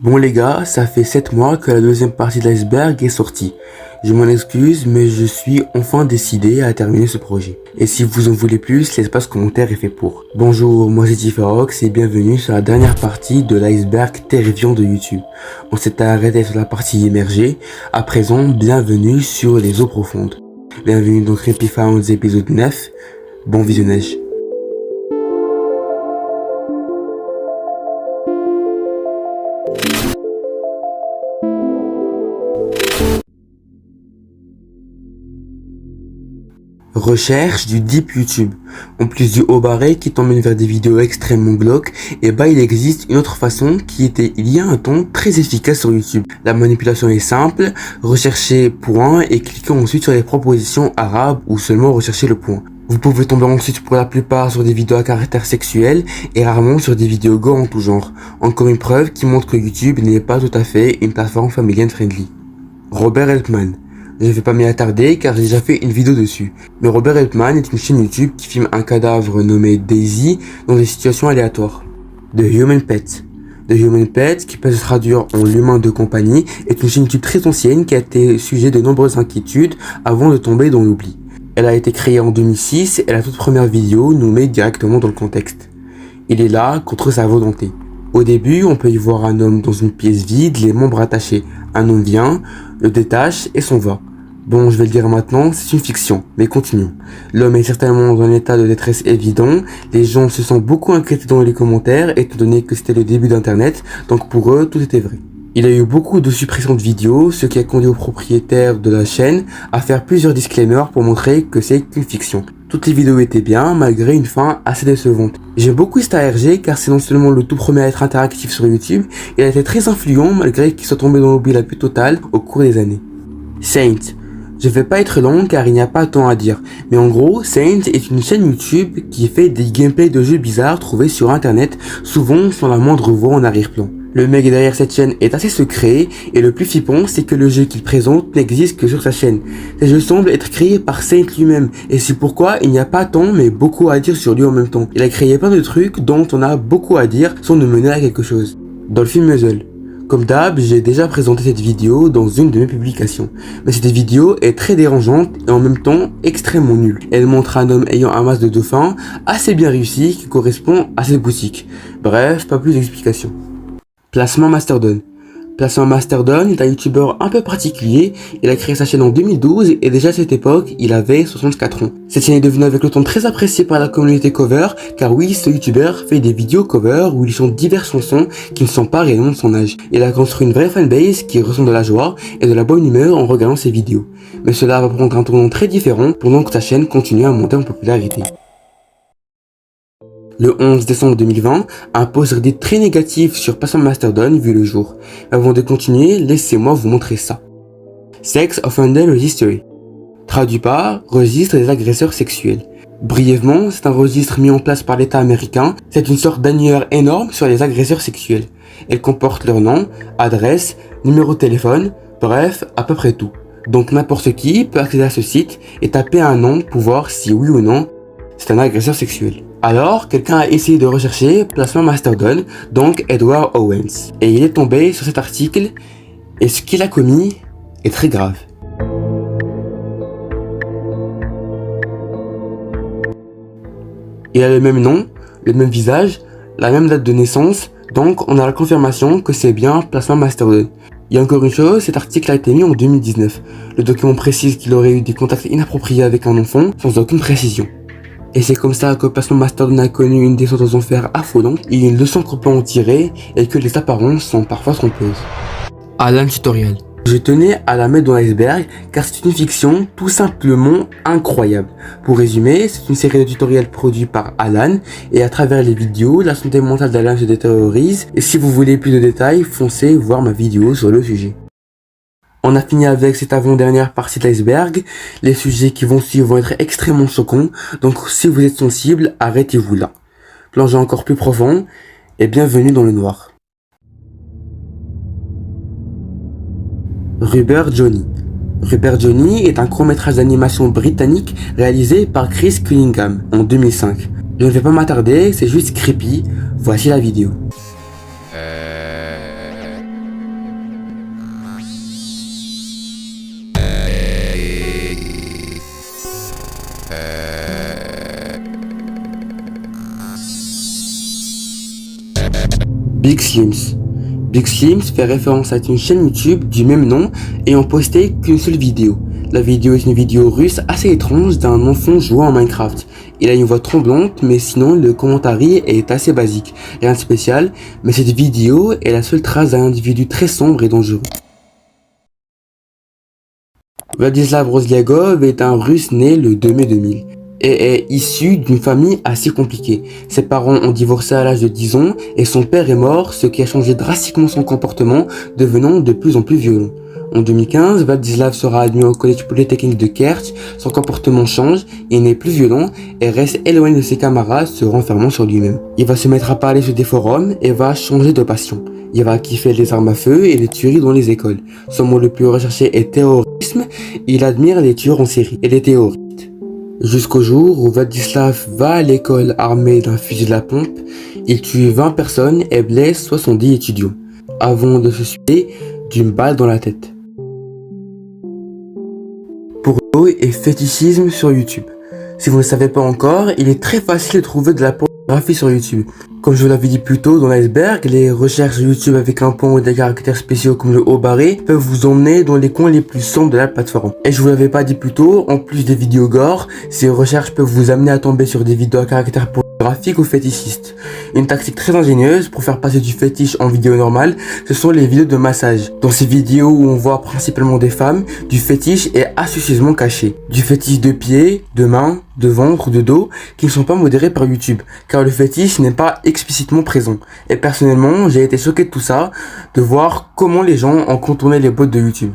Bon les gars, ça fait 7 mois que la deuxième partie de l'iceberg est sortie. Je m'en excuse, mais je suis enfin décidé à terminer ce projet. Et si vous en voulez plus, l'espace commentaire est fait pour. Bonjour, moi c'est Tifarox et bienvenue sur la dernière partie de l'iceberg terrifiant de YouTube. On s'est arrêté sur la partie immergée, à présent bienvenue sur les eaux profondes. Bienvenue dans Creepy Founds épisode 9, bon visionnage. Recherche du Deep YouTube. En plus du haut barré qui t'emmène vers des vidéos extrêmement glauques, et bah il existe une autre façon qui était il y a un temps très efficace sur YouTube. La manipulation est simple, recherchez point et cliquez ensuite sur les propositions arabes ou seulement recherchez le point. Vous pouvez tomber ensuite pour la plupart sur des vidéos à caractère sexuel et rarement sur des vidéos gore en tout genre. Encore une preuve qui montre que YouTube n'est pas tout à fait une plateforme family friendly. Robert Helpman. Je ne vais pas m'y attarder car j'ai déjà fait une vidéo dessus. Mais Robert Helpman est une chaîne YouTube qui filme un cadavre nommé Daisy dans des situations aléatoires. The Human Pet. The Human Pet, qui peut se traduire en l'humain de compagnie, est une chaîne YouTube très ancienne qui a été sujet de nombreuses inquiétudes avant de tomber dans l'oubli. Elle a été créée en 2006 et la toute première vidéo nous met directement dans le contexte. Il est là contre sa volonté. Au début, on peut y voir un homme dans une pièce vide, les membres attachés. Un homme vient, le détache et s'en va. Bon, je vais le dire maintenant, c'est une fiction, mais continuons. L'homme est certainement dans un état de détresse évident, les gens se sont beaucoup inquiétés dans les commentaires, étant donné que c'était le début d'internet, donc pour eux, tout était vrai. Il y a eu beaucoup de suppressions de vidéos, ce qui a conduit au propriétaire de la chaîne à faire plusieurs disclaimers pour montrer que c'est qu'une fiction. Toutes les vidéos étaient bien, malgré une fin assez décevante. J'aime beaucoup StarRG car c'est non seulement le tout premier à être interactif sur YouTube, il a été très influent malgré qu'il soit tombé dans l'oubli la plus totale au cours des années. Saint. Je vais pas être long car il n'y a pas tant à dire, mais en gros, Saint est une chaîne YouTube qui fait des gameplays de jeux bizarres trouvés sur internet, souvent sans la moindre voix en arrière-plan. Le mec derrière cette chaîne est assez secret, et le plus flippant c'est que le jeu qu'il présente n'existe que sur sa chaîne. Ces jeux semblent être créés par Saint lui-même, et c'est pourquoi il n'y a pas tant mais beaucoup à dire sur lui en même temps. Il a créé plein de trucs dont on a beaucoup à dire sans nous mener à quelque chose. Dolphin Muzzle. Comme d'hab, j'ai déjà présenté cette vidéo dans une de mes publications. Mais cette vidéo est très dérangeante et en même temps extrêmement nulle. Elle montre un homme ayant un masque de dauphin assez bien réussi qui correspond à cette boutique. Bref, pas plus d'explications. Placement Mastodon. Placement Mastodon est un youtubeur un peu particulier, il a créé sa chaîne en 2012 et déjà à cette époque, il avait 64 ans. Cette chaîne est devenue avec le temps très appréciée par la communauté cover, car oui, ce youtubeur fait des vidéos cover où il chante diverses chansons qui ne sont pas réellement de son âge. Il a construit une vraie fanbase qui ressent de la joie et de la bonne humeur en regardant ses vidéos. Mais cela va prendre un tournant très différent pendant que sa chaîne continue à monter en popularité. Le 11 décembre 2020, un post Reddit très négatif sur Placement Mastodon vit le jour. Avant de continuer, laissez-moi vous montrer ça. Sex Offender Registry. Traduit par registre des agresseurs sexuels. Brièvement, c'est un registre mis en place par l'État américain. C'est une sorte d'annuaire énorme sur les agresseurs sexuels. Elle comporte leur nom, adresse, numéro de téléphone, bref, à peu près tout. Donc n'importe qui peut accéder à ce site et taper un nom pour voir si oui ou non c'est un agresseur sexuel. Alors, quelqu'un a essayé de rechercher Placement Mastodon, donc Edward Owens. Et il est tombé sur cet article, et ce qu'il a commis est très grave. Il a le même nom, le même visage, la même date de naissance, donc on a la confirmation que c'est bien Placement Mastodon. Il y a encore une chose, cet article a été mis en 2019. Le document précise qu'il aurait eu des contacts inappropriés avec un enfant, sans aucune précision. Et c'est comme ça que Placement Mastodon a connu une descente aux enfers affolante, et une leçon qu'on peut en tirer, et que les apparences sont parfois trompeuses. Alan Tutorial. Je tenais à la mettre dans l'iceberg, car c'est une fiction tout simplement incroyable. Pour résumer, c'est une série de tutoriels produits par Alan, et à travers les vidéos, la santé mentale d'Alan se détériorise, et si vous voulez plus de détails, foncez voir ma vidéo sur le sujet. On a fini avec cette avant-dernière partie de l'iceberg. Les sujets qui vont suivre vont être extrêmement choquants, donc si vous êtes sensible, arrêtez-vous là. Plongez encore plus profond, et bienvenue dans le noir. Rubber Johnny. Rubber Johnny est un court-métrage d'animation britannique réalisé par Chris Cunningham en 2005. Je ne vais pas m'attarder, c'est juste creepy. Voici la vidéo. Big Slims. Big Slims fait référence à une chaîne YouTube du même nom ayant posté qu'une seule vidéo. La vidéo est une vidéo russe assez étrange d'un enfant jouant à Minecraft. Il a une voix tremblante, mais sinon le commentaire est assez basique. Rien de spécial, mais cette vidéo est la seule trace d'un individu très sombre et dangereux. Vladislav Rozlyagov est un Russe né le 2 mai 2000 et est issu d'une famille assez compliquée. Ses parents ont divorcé à l'âge de 10 ans et son père est mort, ce qui a changé drastiquement son comportement, devenant de plus en plus violent. En 2015, Vladislav sera admis au collège polytechnique de Kerch, son comportement change, il n'est plus violent et reste éloigné de ses camarades, se renfermant sur lui-même. Il va se mettre à parler sur des forums et va changer de passion. Il va kiffer les armes à feu et les tueries dans les écoles. Son mot le plus recherché est terrorisme, il admire les tueurs en série et les terroristes. Jusqu'au jour où Vladislav va à l'école armé d'un fusil de la pompe, il tue 20 personnes et blesse 70 étudiants, avant de se suicider d'une balle dans la tête. Porno et fétichisme sur YouTube. Si vous ne le savez pas encore, il est très facile de trouver de la pornographie sur YouTube. Comme je vous l'avais dit plus tôt dans l'iceberg, les recherches YouTube avec un pont ou des caractères spéciaux comme le haut barré peuvent vous emmener dans les coins les plus sombres de la plateforme. Et je vous l'avais pas dit plus tôt, en plus des vidéos gore, ces recherches peuvent vous amener à tomber sur des vidéos à caractère pornographique ou fétichiste. Une tactique très ingénieuse pour faire passer du fétiche en vidéo normale, ce sont les vidéos de massage. Dans ces vidéos où on voit principalement des femmes, du fétiche est astucieusement caché. Du fétiche de pieds, de mains, de ventre, de dos, qui ne sont pas modérés par YouTube, car le fétiche n'est pas explicitement présent. Et personnellement, j'ai été choqué de tout ça, de voir comment les gens ont contourné les bots de YouTube.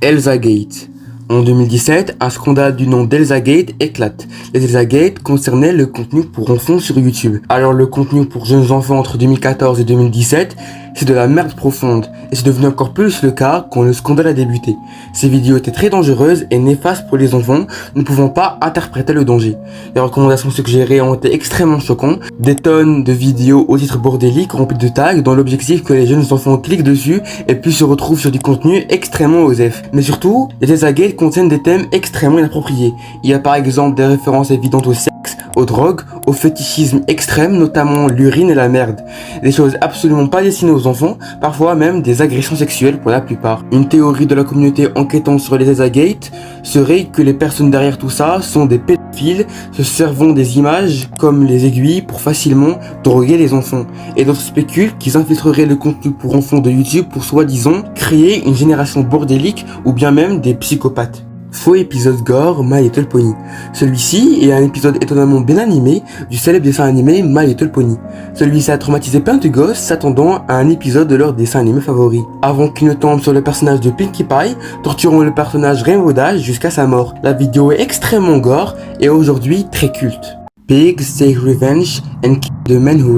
Elsagate. En 2017, un scandale du nom d'Elsagate éclate. Les Elsagate concernaient le contenu pour enfants sur YouTube. Alors le contenu pour jeunes enfants entre 2014 et 2017, c'est de la merde profonde. Et c'est devenu encore plus le cas quand le scandale a débuté. Ces vidéos étaient très dangereuses et néfastes pour les enfants, ne pouvant pas interpréter le danger. Les recommandations suggérées ont été extrêmement choquantes. Des tonnes de vidéos au titre bordélique remplies de tags dans l'objectif que les jeunes enfants cliquent dessus et puis se retrouvent sur du contenu extrêmement osef. Mais surtout, les Elsagate contiennent des thèmes extrêmement inappropriés. Il y a par exemple des références évidentes au sexe, aux drogues, au fétichisme extrême, notamment l'urine et la merde. Des choses absolument pas destinées aux enfants, parfois même des agressions sexuelles pour la plupart. Une théorie de la communauté enquêtant sur les Elsagate serait que les personnes derrière tout ça sont des pédophiles se servant des images comme les aiguilles pour facilement droguer les enfants. Et d'autres spéculent qu'ils infiltreraient le contenu pour enfants de YouTube pour soi-disant créer une génération bordélique ou bien même des psychopathes. Faux épisode gore My Little Pony. Celui-ci est un épisode étonnamment bien animé du célèbre dessin animé My Little Pony. Celui-ci a traumatisé plein de gosses s'attendant à un épisode de leur dessin animé favori. Avant qu'il ne tombe sur le personnage de Pinkie Pie, torturant le personnage Rainbow Dash jusqu'à sa mort. La vidéo est extrêmement gore et aujourd'hui très culte. Pigs Take Revenge and Kill the Man Who...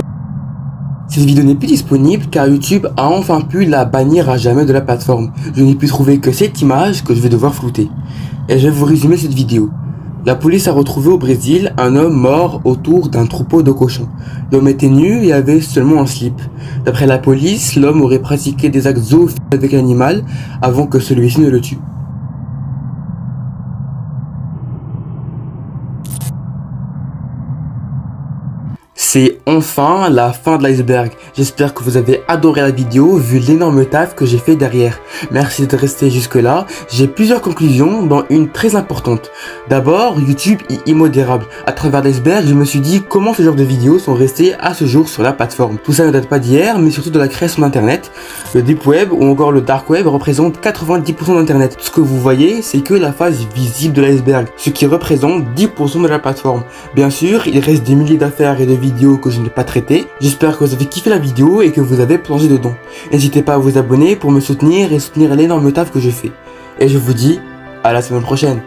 Cette vidéo n'est plus disponible car YouTube a enfin pu la bannir à jamais de la plateforme. Je n'ai pu trouver que cette image que je vais devoir flouter. Et je vais vous résumer cette vidéo. La police a retrouvé au Brésil un homme mort autour d'un troupeau de cochons. L'homme était nu et avait seulement un slip. D'après la police, l'homme aurait pratiqué des actes zoophiles avec l'animal avant que celui-ci ne le tue. C'est enfin la fin de l'iceberg. J'espère que vous avez adoré la vidéo vu l'énorme taf que j'ai fait derrière. Merci de rester jusque là. J'ai plusieurs conclusions dont une très importante. D'abord, YouTube est immodérable. À travers l'iceberg, je me suis dit comment ce genre de vidéos sont restées à ce jour sur la plateforme. Tout ça ne date pas d'hier, mais surtout de la création d'internet. Le deep web ou encore le dark web représente 90% d'internet. Ce que vous voyez, c'est que la face visible de l'iceberg, ce qui représente 10% de la plateforme. Bien sûr, il reste des milliers d'affaires et de vidéos que je n'ai pas traitées. J'espère que vous avez kiffé la vidéo et que vous avez plongé dedans. N'hésitez pas à vous abonner pour me soutenir et soutenir l'énorme taf que je fais. Et je vous dis à la semaine prochaine.